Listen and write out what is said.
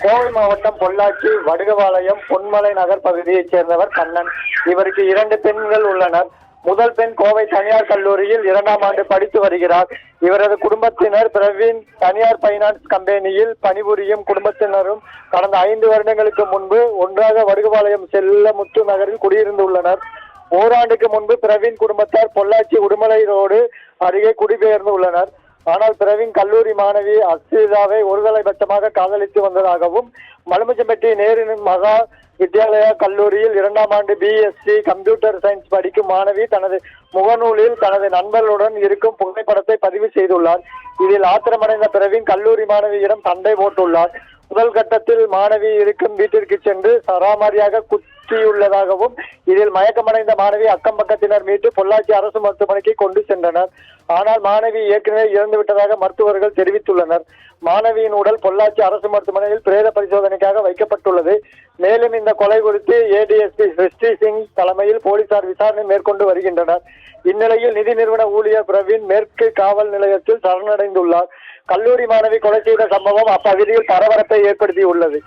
கோவை மாவட்டம் பொள்ளாச்சி வடுகபாளையம் பொன்மலை நகர் பகுதியைச் சேர்ந்தவர் கண்ணன். இவருக்கு 2 பெண்கள் உள்ளனர். முதல் பெண் கோவை தனியார் கல்லூரியில் 2ஆம் ஆண்டு படித்து வருகிறார். இவரது குடும்பத்தினர் பிரவீன் தனியார் பைனான்ஸ் கம்பெனியில் பணிபுரியும் குடும்பத்தினரும் கடந்த 5 வருடங்களுக்கு முன்பு ஒன்றாக வடுகபாளையம் செல்லமுத்து நகரில் குடியிருந்துள்ளனர். ஓராண்டுக்கு முன்பு பிரவீன் குடும்பத்தார் பொள்ளாச்சி உடுமலை ரோடு அருகே குடிபெயர்ந்து உள்ளனர். ஆனால் பிரவீன் கல்லூரி மாணவி அஸ்ரிதாவை ஒருதலைபட்சமாக காதலித்து வந்ததாகவும் மலுமிச்சம்பட்டி நேரு மகா வித்யாலயா கல்லூரியில் 2ஆம் ஆண்டு பிஎஸ்சி கம்ப்யூட்டர் சயின்ஸ் படிக்கும் மாணவி தனது முகநூலில் தனது நண்பர்களுடன் இருக்கும் புகைப்படத்தை பதிவு செய்துள்ளார். இதில் ஆத்திரமடைந்த பிரவீன் கல்லூரி மாணவியிடம் சண்டை போட்டுள்ளார். முதல் கட்டத்தில் மாணவி இருக்கும் வீட்டிற்கு சென்று சராமாரியாக குத்தியுள்ளதாகவும் இதில் மயக்கமடைந்த மாணவி அக்கம் பக்கத்தினர் மீட்டு பொள்ளாச்சி அரசு மருத்துவமனைக்கு கொண்டு சென்றனர். ஆனால் மாணவி ஏற்கனவே இறந்துவிட்டதாக மருத்துவர்கள் தெரிவித்துள்ளனர். மாணவியின் உடல் பொள்ளாச்சி அரசு மருத்துவமனையில் பிரேத பரிசோதனைக்காக வைக்கப்பட்டுள்ளது. மேலும் இந்த கொலை குறித்து ஏடிஎஸ்பி ஸ்ரீ சிங் தலைமையில் போலீசார் விசாரணை மேற்கொண்டு வருகின்றனர். இந்நிலையில் நிதி நிறுவன ஊழியர் பிரவீன் மேற்கு காவல் நிலையத்தில் சரணடைந்துள்ளார். கல்லூரி மாணவி கொலை செய்த சம்பவம் அப்பகுதியில் பரபரப்பை ஏற்படுத்தியுள்ளது.